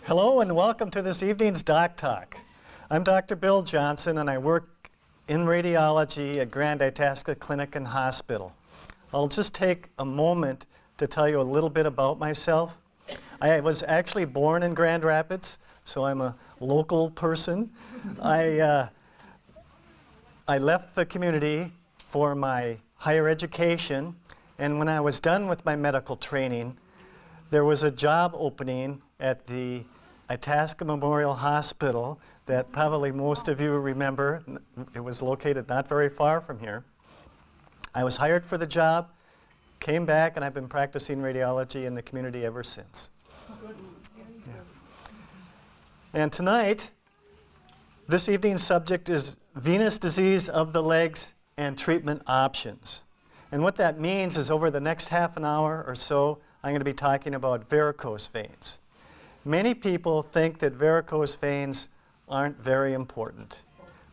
Hello and welcome to this evening's Doc Talk. I'm Dr. Bill Johnson and I work in radiology at Grand Itasca Clinic and Hospital. I'll just take a moment to tell you a little bit about myself. I was actually born in Grand Rapids, so I'm a local person. I left the community for my higher education, and when I was done with my medical training, there was a job opening at the Itasca Memorial Hospital that probably most of you remember. It was located not very far from here. I was hired for the job, came back, and I've been practicing radiology in the community ever since. Yeah. And tonight, this evening's subject is venous disease of the legs and treatment options. And what that means is over the next half an hour or so, I'm going to be talking about varicose veins. Many people think that varicose veins aren't very important.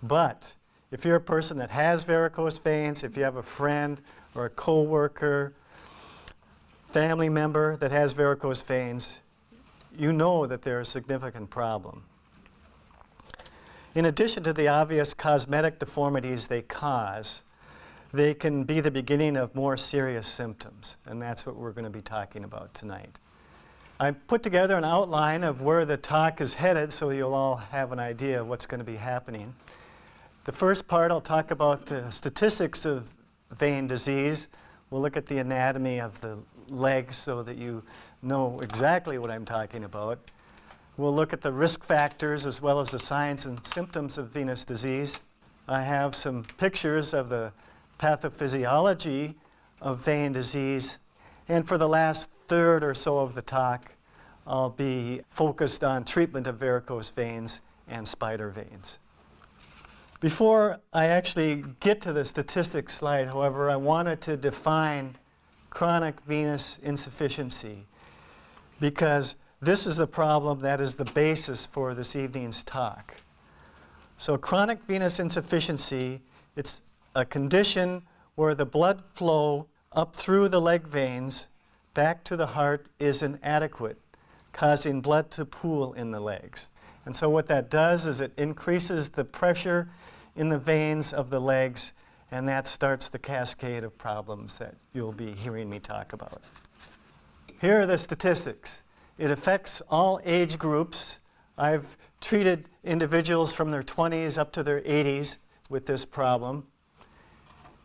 But if you're a person that has varicose veins, if you have a friend or a coworker, family member that has varicose veins, you know that they're a significant problem. In addition to the obvious cosmetic deformities they cause, they can be the beginning of more serious symptoms, and that's what we're going to be talking about tonight. I put together an outline of where the talk is headed so you'll all have an idea of what's going to be happening. The first part, I'll talk about the statistics of vein disease. We'll look at the anatomy of the legs so that you know exactly what I'm talking about. We'll look at the risk factors as well as the signs and symptoms of venous disease. I have some pictures of the pathophysiology of vein disease. And for the last third or so of the talk, I'll be focused on treatment of varicose veins and spider veins. Before I actually get to the statistics slide, however, I wanted to define chronic venous insufficiency because this is the problem that is the basis for this evening's talk. So chronic venous insufficiency, it's a condition where the blood flow up through the leg veins back to the heart is inadequate, causing blood to pool in the legs. And so what that does is it increases the pressure in the veins of the legs, and that starts the cascade of problems that you'll be hearing me talk about. Here are the statistics. It affects all age groups. I've treated individuals from their 20s up to their 80s with this problem.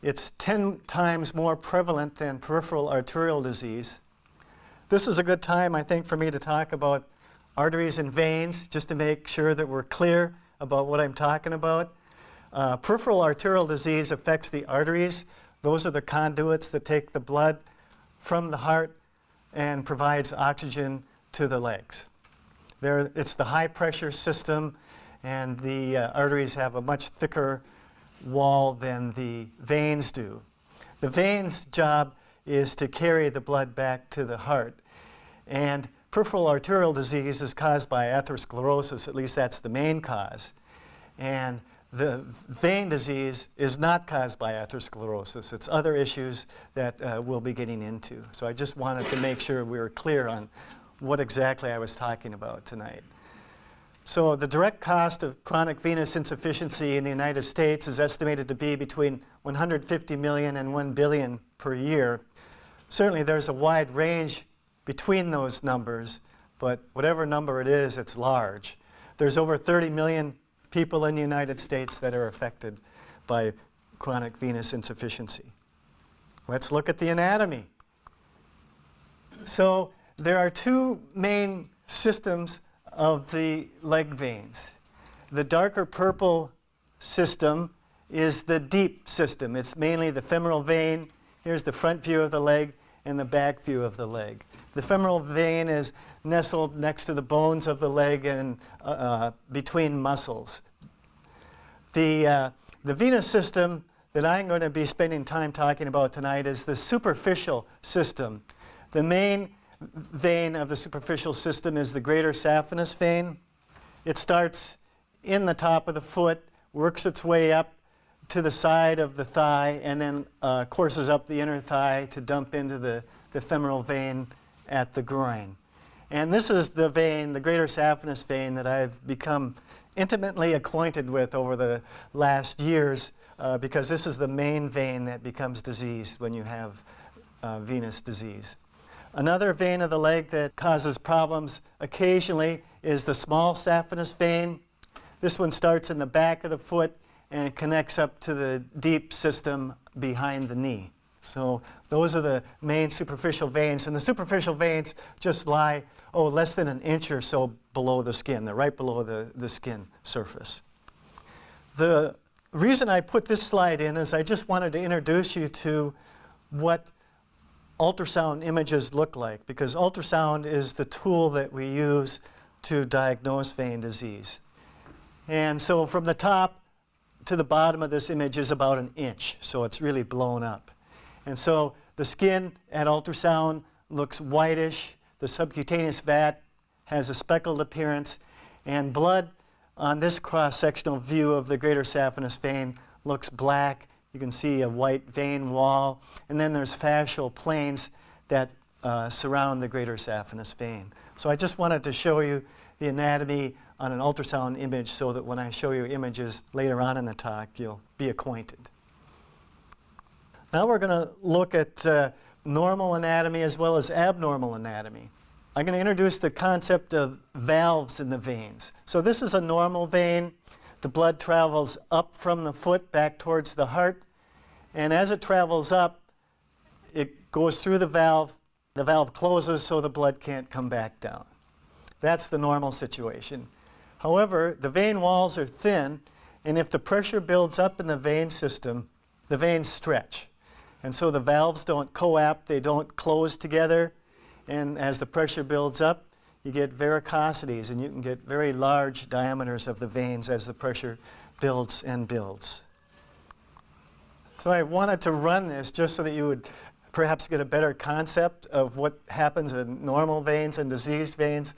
It's 10 times more prevalent than peripheral arterial disease. This is a good time, I think, for me to talk about arteries and veins, just to make sure that we're clear about what I'm talking about. Peripheral arterial disease affects the arteries. Those are the conduits that take the blood from the heart and provides oxygen to the legs. It's the high pressure system, and the arteries have a much thicker wall than the veins do. The veins' job is to carry the blood back to the heart. And peripheral arterial disease is caused by atherosclerosis, at least that's the main cause. And the vein disease is not caused by atherosclerosis. It's other issues that we'll be getting into. So I just wanted to make sure we were clear on what exactly I was talking about tonight. So the direct cost of chronic venous insufficiency in the United States is estimated to be between 150 million and 1 billion per year. Certainly there's a wide range between those numbers, but whatever number it is, it's large. There's over 30 million people in the United States that are affected by chronic venous insufficiency. Let's look at the anatomy. So there are two main systems of the leg veins. The darker purple system is the deep system. It's mainly the femoral vein. Here's the front view of the leg and the back view of the leg. The femoral vein is nestled next to the bones of the leg and between muscles. The venous system that I'm going to be spending time talking about tonight is the superficial system. The main vein of the superficial system is the greater saphenous vein. It starts in the top of the foot, works its way up to the side of the thigh, and then courses up the inner thigh to dump into the femoral vein at the groin. And this is the vein, the greater saphenous vein, that I've become intimately acquainted with over the last years because this is the main vein that becomes diseased when you have venous disease. Another vein of the leg that causes problems occasionally is the small saphenous vein. This one starts in the back of the foot and it connects up to the deep system behind the knee. So those are the main superficial veins, and the superficial veins just lie, less than an inch or so below the skin. They're right below the skin surface. The reason I put this slide in is I just wanted to introduce you to what ultrasound images look like, because ultrasound is the tool that we use to diagnose vein disease. And so from the top to the bottom of this image is about an inch, so it's really blown up. And so the skin at ultrasound looks whitish, the subcutaneous vat has a speckled appearance, and blood on this cross-sectional view of the greater saphenous vein looks black. You can see a white vein wall, and then there's fascial planes that surround the greater saphenous vein. So I just wanted to show you the anatomy on an ultrasound image so that when I show you images later on in the talk, you'll be acquainted. Now we're going to look at normal anatomy as well as abnormal anatomy. I'm going to introduce the concept of valves in the veins. So this is a normal vein. The blood travels up from the foot back towards the heart, and as it travels up, it goes through the valve. The valve closes so the blood can't come back down. That's the normal situation. However, the vein walls are thin, and if the pressure builds up in the vein system, the veins stretch. And so the valves don't coapt, they don't close together, and as the pressure builds up, you get varicosities, and you can get very large diameters of the veins as the pressure builds and builds. So I wanted to run this just so that you would perhaps get a better concept of what happens in normal veins and diseased veins.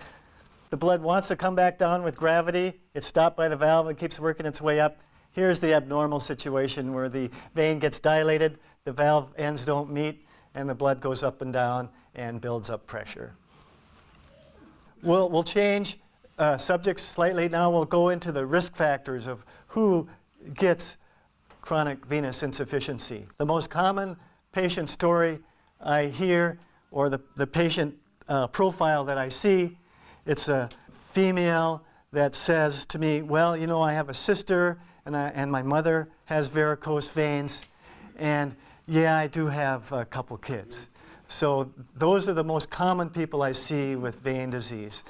The blood wants to come back down with gravity. It's stopped by the valve and keeps working its way up. Here's the abnormal situation where the vein gets dilated, the valve ends don't meet, and the blood goes up and down and builds up pressure. We'll change subjects slightly. Now we'll go into the risk factors of who gets chronic venous insufficiency. The most common patient story I hear, or the patient profile that I see, it's a female that says to me, well, you know, I have a sister and my mother has varicose veins, and yeah, I do have a couple kids. So those are the most common people I see with vein disease.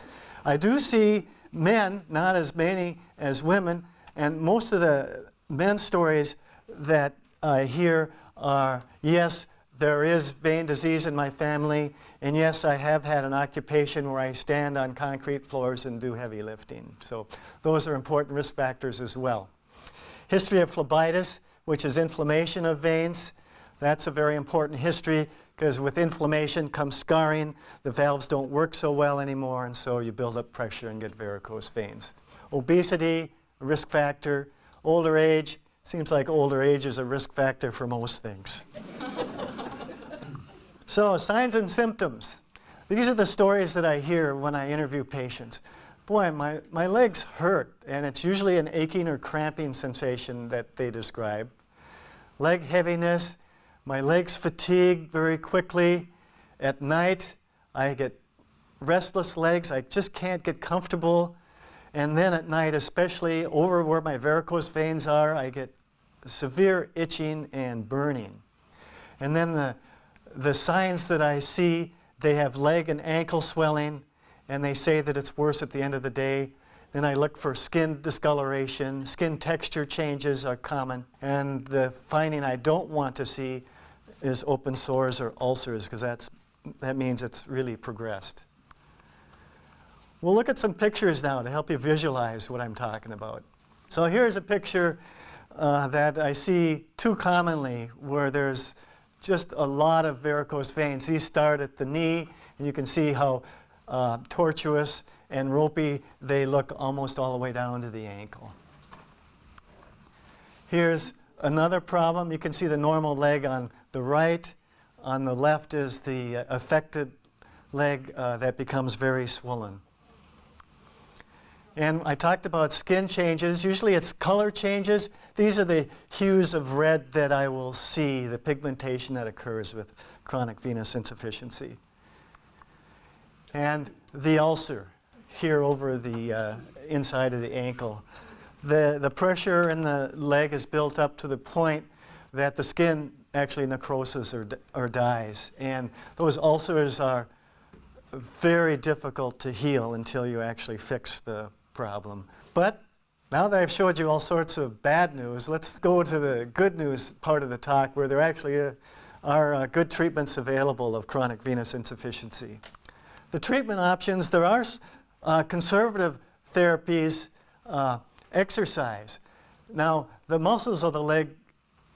I do see men, not as many as women, and most of the men's stories that I hear are, yes, there is vein disease in my family, and yes, I have had an occupation where I stand on concrete floors and do heavy lifting. So those are important risk factors as well. History of phlebitis, which is inflammation of veins. That's a very important history because with inflammation comes scarring. The valves don't work so well anymore, and so you build up pressure and get varicose veins. Obesity, a risk factor. Older age, seems like older age is a risk factor for most things. So, signs and symptoms. These are the stories that I hear when I interview patients. Boy, my legs hurt, and it's usually an aching or cramping sensation that they describe. Leg heaviness, my legs fatigue very quickly. At night, I get restless legs. I just can't get comfortable. And then at night, especially over where my varicose veins are, I get severe itching and burning. And then the signs that I see, they have leg and ankle swelling, and they say that it's worse at the end of the day. Then I look for skin discoloration. Skin texture changes are common. And the finding I don't want to see is open sores or ulcers, because that means it's really progressed. We'll look at some pictures now to help you visualize what I'm talking about. So here's a picture that I see too commonly where there's just a lot of varicose veins. These start at the knee, and you can see how tortuous and ropey they look almost all the way down to the ankle. Here's another problem. You can see the normal leg on the right. On the left is the affected leg that becomes very swollen. And I talked about skin changes. Usually it's color changes. These are the hues of red that I will see, the pigmentation that occurs with chronic venous insufficiency. And the ulcer here over the inside of the ankle. The pressure in the leg is built up to the point that the skin actually necroses or dies. And those ulcers are very difficult to heal until you actually fix the problem. But now that I've showed you all sorts of bad news, let's go to the good news part of the talk, where there actually are good treatments available of chronic venous insufficiency. The treatment options, there are conservative therapies, exercise. Now, the muscles of the leg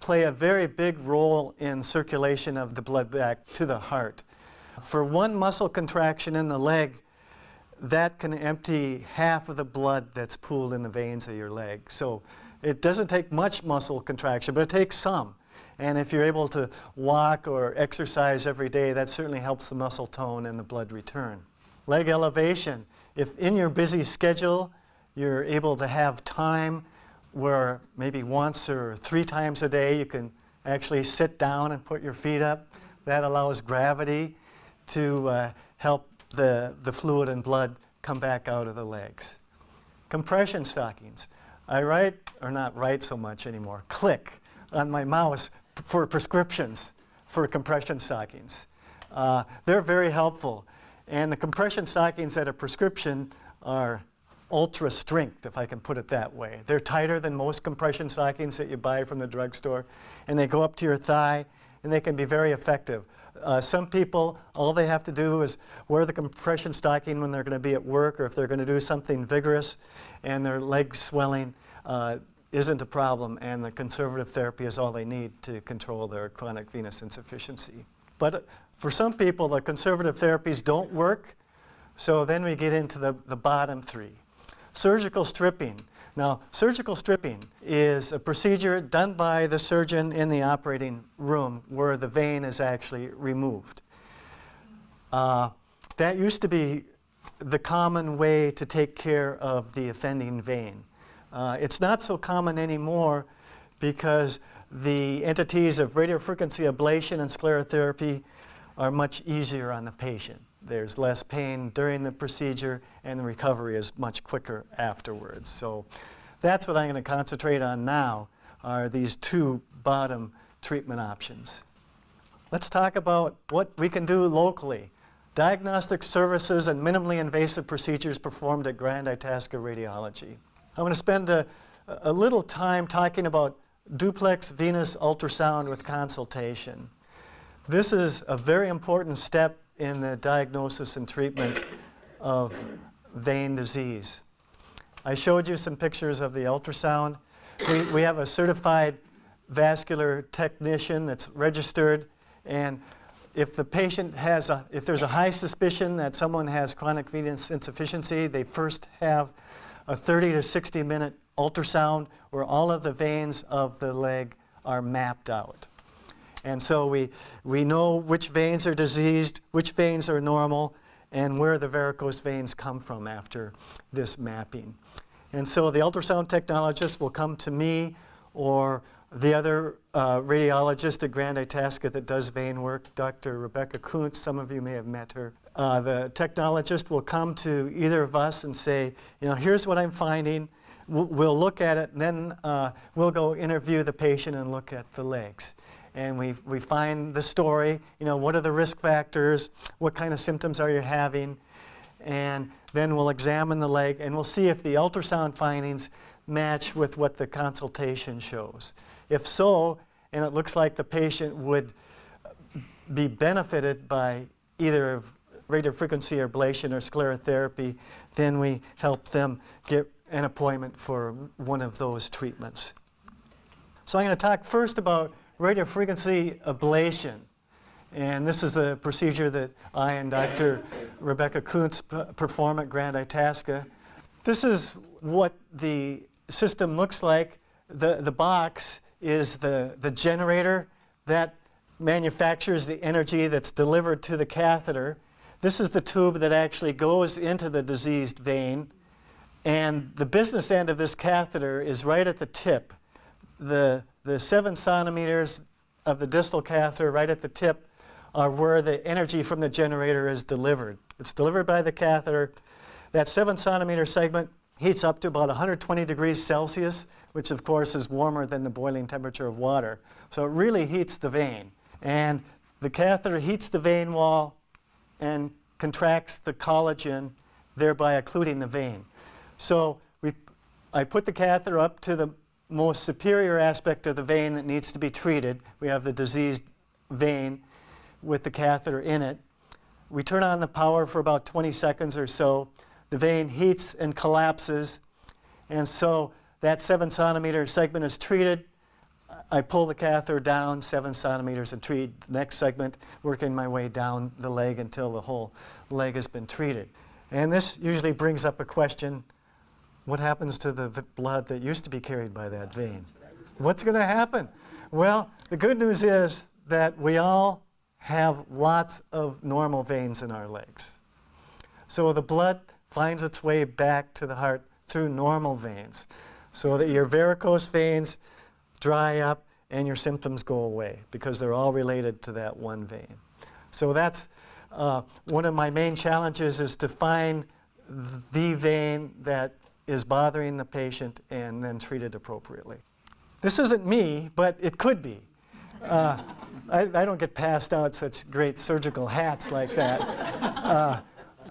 play a very big role in circulation of the blood back to the heart. For one muscle contraction in the leg, that can empty half of the blood that's pooled in the veins of your leg. So it doesn't take much muscle contraction, but it takes some. And if you're able to walk or exercise every day, that certainly helps the muscle tone and the blood return. Leg elevation. If in your busy schedule you're able to have time where maybe once or 3 times a day you can actually sit down and put your feet up, that allows gravity to help the fluid and blood come back out of the legs. Compression stockings. I write, or not write so much anymore, click on my mouse for prescriptions for compression stockings. They're very helpful. And the compression stockings that are prescription are ultra strength, if I can put it that way. They're tighter than most compression stockings that you buy from the drugstore, and they go up to your thigh, and they can be very effective. Some people, all they have to do is wear the compression stocking when they're going to be at work, or if they're going to do something vigorous and their legs swelling isn't a problem, and the conservative therapy is all they need to control their chronic venous insufficiency. But for some people, the conservative therapies don't work, so then we get into the bottom 3. Surgical stripping. Now, surgical stripping is a procedure done by the surgeon in the operating room where the vein is actually removed. That used to be the common way to take care of the offending vein. It's not so common anymore because the entities of radiofrequency ablation and sclerotherapy are much easier on the patient. There's less pain during the procedure, and the recovery is much quicker afterwards. So that's what I'm going to concentrate on now, are these 2 bottom treatment options. Let's talk about what we can do locally. Diagnostic services and minimally invasive procedures performed at Grand Itasca Radiology. I'm going to spend a little time talking about duplex venous ultrasound with consultation. This is a very important step in the diagnosis and treatment of vein disease. I showed you some pictures of the ultrasound. We have a certified vascular technician that's registered, and if the patient has if there's a high suspicion that someone has chronic venous insufficiency, they first have a 30 to 60 minute ultrasound where all of the veins of the leg are mapped out. And so we know which veins are diseased, which veins are normal, and where the varicose veins come from after this mapping. And so the ultrasound technologist will come to me or the other radiologist at Grand Itasca that does vein work, Dr. Rebecca Kuntz. Some of you may have met her. The technologist will come to either of us and say, you know, here's what I'm finding. We'll look at it, and then we'll go interview the patient and look at the legs. And we find the story, you know, what are the risk factors, what kind of symptoms are you having, and then we'll examine the leg and we'll see if the ultrasound findings match with what the consultation shows. If so, and it looks like the patient would be benefited by either radiofrequency ablation or sclerotherapy, then we help them get an appointment for one of those treatments. So I'm going to talk first about radiofrequency ablation. And this is the procedure that I and Dr. Rebecca Kuntz perform at Grand Itasca. This is what the system looks like. The box is the generator that manufactures the energy that's delivered to the catheter. This is the tube that actually goes into the diseased vein, and the business end of this catheter is right at the tip. The 7 centimeters of the distal catheter right at the tip are where the energy from the generator is delivered. It's delivered by the catheter. That 7 centimeter segment heats up to about 120 degrees Celsius, which of course is warmer than the boiling temperature of water. So it really heats the vein. And the catheter heats the vein wall and contracts the collagen, thereby occluding the vein. So I put the catheter up to the most superior aspect of the vein that needs to be treated. We have the diseased vein with the catheter in it. We turn on the power for about 20 seconds or so. The vein heats and collapses, and so that 7 centimeter segment is treated. I pull the catheter down 7 centimeters and treat the next segment, working my way down the leg until the whole leg has been treated. And this usually brings up a question: what happens to the blood that used to be carried by that vein? What's going to happen? Well, the good news is that we all have lots of normal veins in our legs. So the blood finds its way back to the heart through normal veins, so that your varicose veins dry up and your symptoms go away, because they're all related to that one vein. So that's one of my main challenges, is to find the vein that is bothering the patient and then treat it appropriately. This isn't me, but it could be. I don't get passed out such great surgical hats like that.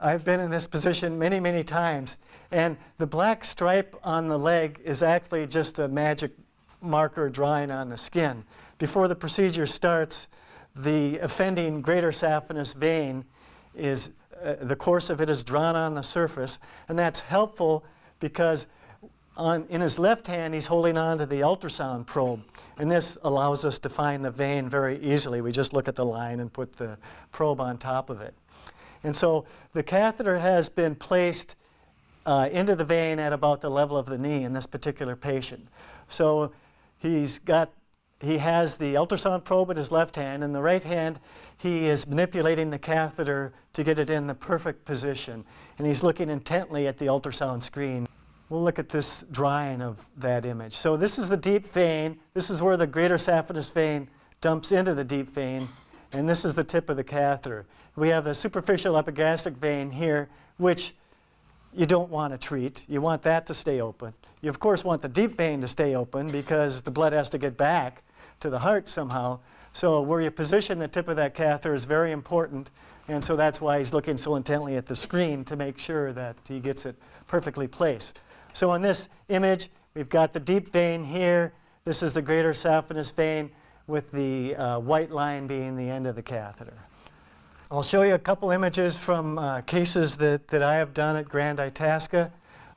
I've been in this position many, many times, and the black stripe on the leg is actually just a magic marker drawing on the skin. Before the procedure starts, the offending greater saphenous vein is, the course of it is drawn on the surface, and that's helpful because in his left hand he's holding on to the ultrasound probe, and this allows us to find the vein very easily. We just look at the line and put the probe on top of it. And so the catheter has been placed into the vein at about the level of the knee in this particular patient. So he has the ultrasound probe in his left hand. In the right hand, he is manipulating the catheter to get it in the perfect position. And he's looking intently at the ultrasound screen. We'll look at this drawing of that image. So this is the deep vein. This is where the greater saphenous vein dumps into the deep vein. And this is the tip of the catheter. We have the superficial epigastric vein here, which you don't want to treat. You want that to stay open. You, of course, want the deep vein to stay open because the blood has to get back to the heart somehow. So where you position the tip of that catheter is very important, and so that's why he's looking so intently at the screen to make sure that he gets it perfectly placed. So in this image, we've got the deep vein here. This is the greater saphenous vein, with the white line being the end of the catheter. I'll show you a couple images from cases that I have done at Grand Itasca.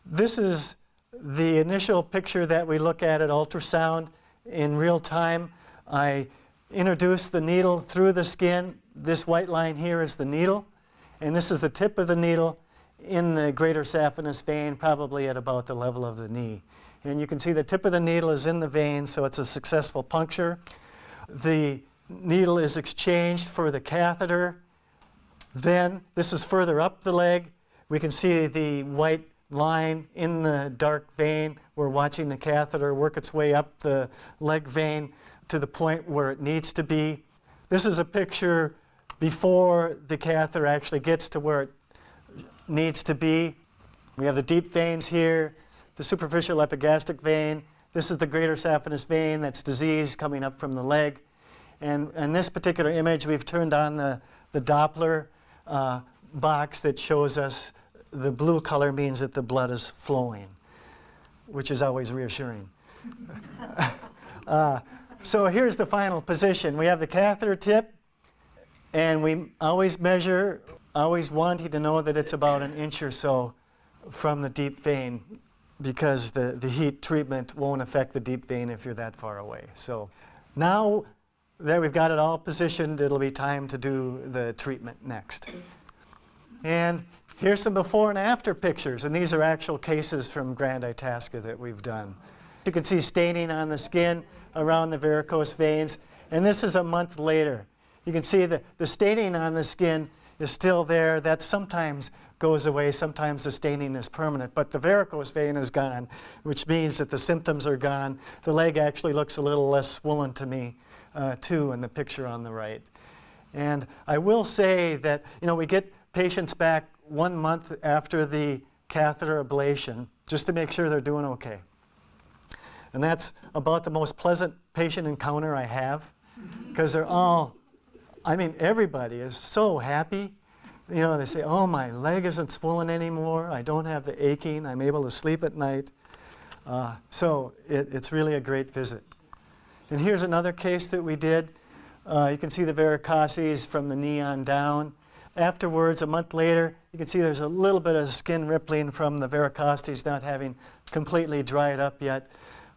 This is the initial picture that we look at ultrasound in real time. I introduce the needle through the skin. This white line here is the needle, and this is the tip of the needle in the greater saphenous vein, probably at about the level of the knee. And you can see the tip of the needle is in the vein, so it's a successful puncture. The needle is exchanged for the catheter. Then, this is further up the leg. We can see the white line in the dark vein. We're watching the catheter work its way up the leg vein to the point where it needs to be. This is a picture before the catheter actually gets to where it needs to be. We have the deep veins here, the superficial epigastric vein. This is the greater saphenous vein that's diseased coming up from the leg. And in this particular image, we've turned on the Doppler box that shows us the blue color means that the blood is flowing, which is always reassuring. So here's the final position. We have the catheter tip, and we always measure, always wanting to know that it's about an inch or so from the deep vein, because the heat treatment won't affect the deep vein if you're that far away. So now that we've got it all positioned, it'll be time to do the treatment next. And here's some before and after pictures, and these are actual cases from Grand Itasca that we've done. You can see staining on the skin around the varicose veins, and this is a month later. You can see the staining on the skin is still there. That sometimes goes away. Sometimes the staining is permanent. But the varicose vein is gone, which means that the symptoms are gone. The leg actually looks a little less swollen to me, too, in the picture on the right. And I will say that, we get patients back 1 month after the catheter ablation just to make sure they're doing okay. And that's about the most pleasant patient encounter I have, because they're all, everybody is so happy. They say, oh, my leg isn't swollen anymore. I don't have the aching. I'm able to sleep at night. So it's really a great visit. And here's another case that we did. You can see the varicoses from the knee on down. Afterwards, a month later, you can see there's a little bit of skin rippling from the varicosities not having completely dried up yet.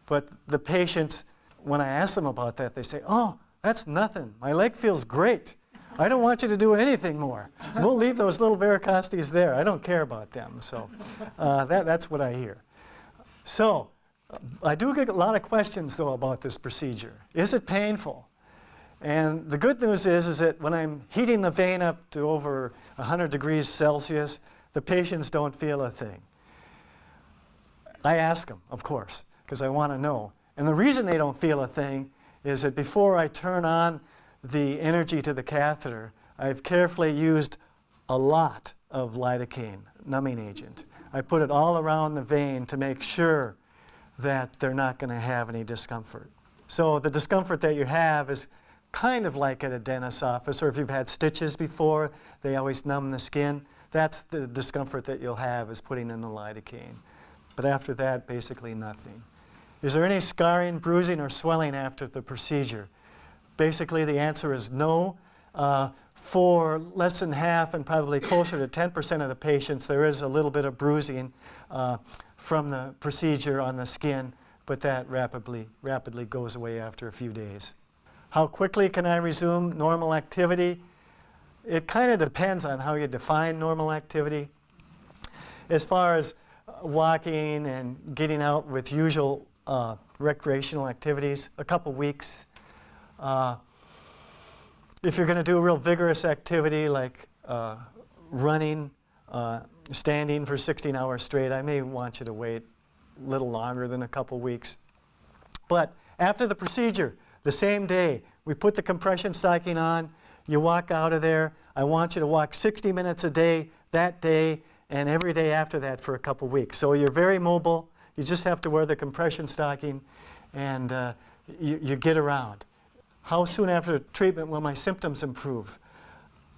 But the patients, when I ask them about that, they say, oh, that's nothing. My leg feels great. I don't want you to do anything more. We'll leave those little varicosities there. I don't care about them. So that's what I hear. So I do get a lot of questions, though, about this procedure. Is it painful? And the good news is that when I'm heating the vein up to over 100 degrees Celsius, the patients don't feel a thing. I ask them, of course, because I want to know. And the reason they don't feel a thing is that before I turn on the energy to the catheter, I've carefully used a lot of lidocaine, numbing agent. I put it all around the vein to make sure that they're not going to have any discomfort. So the discomfort that you have is kind of like at a dentist's office, or if you've had stitches before, they always numb the skin. That's the discomfort that you'll have, is putting in the lidocaine. But after that, basically nothing. Is there any scarring, bruising, or swelling after the procedure? Basically, the answer is no. For less than half and probably closer to 10% of the patients, there is a little bit of bruising from the procedure on the skin, but that rapidly goes away after a few days. How quickly can I resume normal activity? It kind of depends on how you define normal activity. As far as walking and getting out with usual recreational activities, a couple weeks. If you're going to do a real vigorous activity like running, standing for 16 hours straight, I may want you to wait a little longer than a couple weeks. But after the procedure, the same day, we put the compression stocking on, you walk out of there. I want you to walk 60 minutes a day that day and every day after that for a couple weeks. So you're very mobile. You just have to wear the compression stocking and you get around. How soon after treatment will my symptoms improve?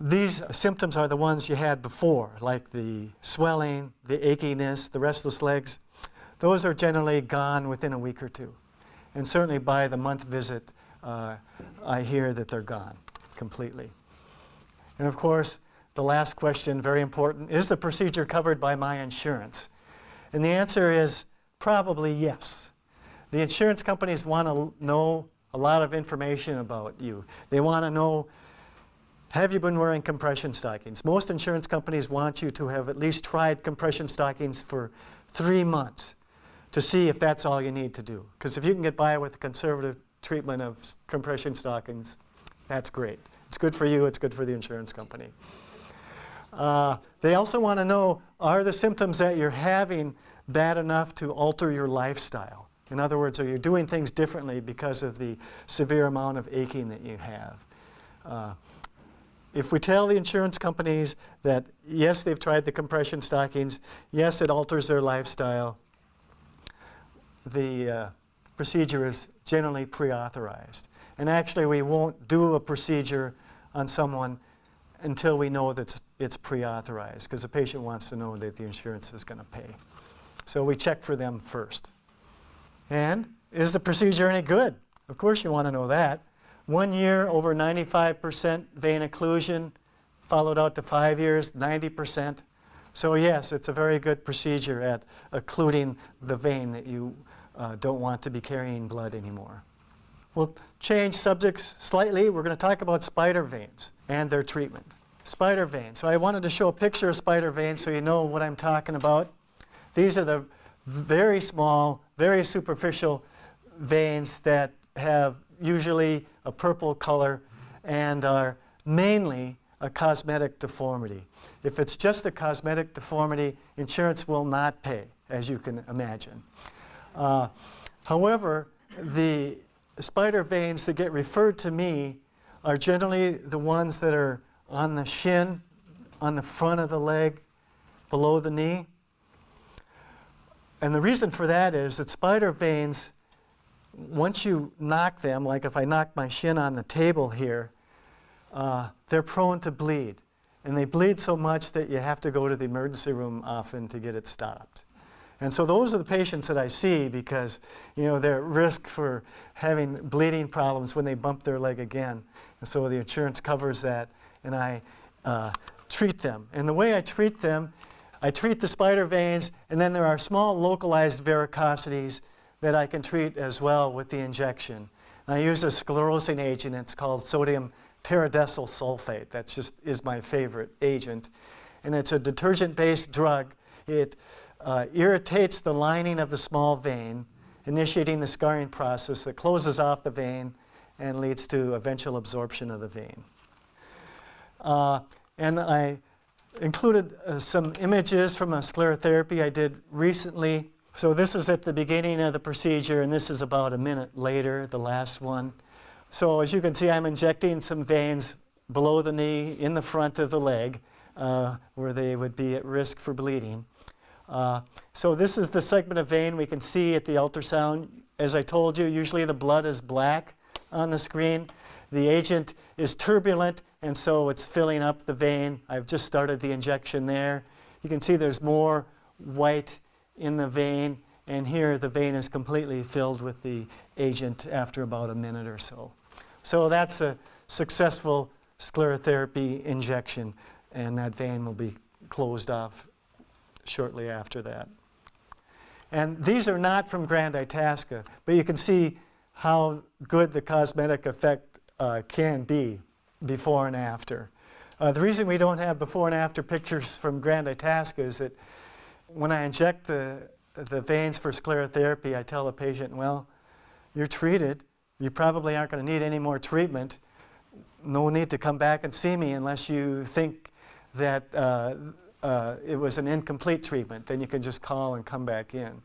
These symptoms are the ones you had before, like the swelling, the achiness, the restless legs. Those are generally gone within a week or two. And certainly by the month visit, I hear that they're gone completely. And of course, the last question, very important, is the procedure covered by my insurance? And the answer is probably yes. The insurance companies want to know a lot of information about you. They want to know, have you been wearing compression stockings? Most insurance companies want you to have at least tried compression stockings for 3 months to see if that's all you need to do. Because if you can get by with the conservative treatment of compression stockings, that's great. It's good for you, it's good for the insurance company. They also want to know, are the symptoms that you're having bad enough to alter your lifestyle? In other words, are you doing things differently because of the severe amount of aching that you have? If we tell the insurance companies that, yes, they've tried the compression stockings, yes, it alters their lifestyle, the procedure is generally pre-authorized. And actually, we won't do a procedure on someone until we know that it's pre-authorized, because the patient wants to know that the insurance is going to pay. So we check for them first. And is the procedure any good? Of course you want to know that. 1 year, over 95% vein occlusion, followed out to 5 years, 90%. So yes, it's a very good procedure at occluding the vein that you don't want to be carrying blood anymore. We'll change subjects slightly. We're going to talk about spider veins and their treatment. Spider veins. So I wanted to show a picture of spider veins so you know what I'm talking about. These are the very small, very superficial veins that have usually a purple color and are mainly a cosmetic deformity. If it's just a cosmetic deformity, insurance will not pay, as you can imagine. However, the spider veins that get referred to me are generally the ones that are on the shin, on the front of the leg, below the knee. And the reason for that is that spider veins, once you knock them, like if I knock my shin on the table here, they're prone to bleed. And they bleed so much that you have to go to the emergency room often to get it stopped. And so those are the patients that I see because, you know, they're at risk for having bleeding problems when they bump their leg again. And so the insurance covers that, and I treat them. And the way I treat them, I treat the spider veins, and then there are small localized varicosities that I can treat as well with the injection. And I use a sclerosing agent. It's called sodium pyridoxal sulfate. That just is my favorite agent. And it's a detergent-based drug. It irritates the lining of the small vein, initiating the scarring process that closes off the vein and leads to eventual absorption of the vein. And I included some images from a sclerotherapy I did recently. So this is at the beginning of the procedure, and this is about a minute later, the last one. So as you can see, I'm injecting some veins below the knee in the front of the leg where they would be at risk for bleeding. So this is the segment of vein we can see at the ultrasound. As I told you, usually the blood is black on the screen. The agent is turbulent, and so it's filling up the vein. I've just started the injection there. You can see there's more white in the vein, and here the vein is completely filled with the agent after about a minute or so. So that's a successful sclerotherapy injection, and that vein will be closed off shortly after that. And these are not from Grand Itasca, but you can see how good the cosmetic effect can be before and after. The reason we don't have before and after pictures from Grand Itasca is that when I inject the veins for sclerotherapy, I tell the patient, well, you're treated. You probably aren't going to need any more treatment. No need to come back and see me unless you think that it was an incomplete treatment. Then you can just call and come back in.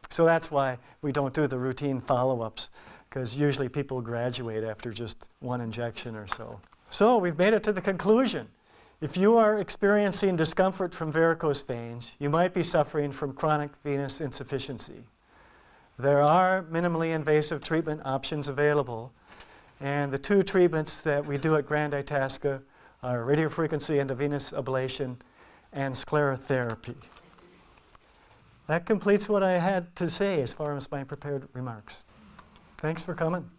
So that's why we don't do the routine follow-ups, because usually people graduate after just one injection or so. So we've made it to the conclusion. If you are experiencing discomfort from varicose veins, you might be suffering from chronic venous insufficiency. There are minimally invasive treatment options available, and the two treatments that we do at Grand Itasca are radiofrequency intravenous ablation and sclerotherapy. That completes what I had to say as far as my prepared remarks. Thanks for coming.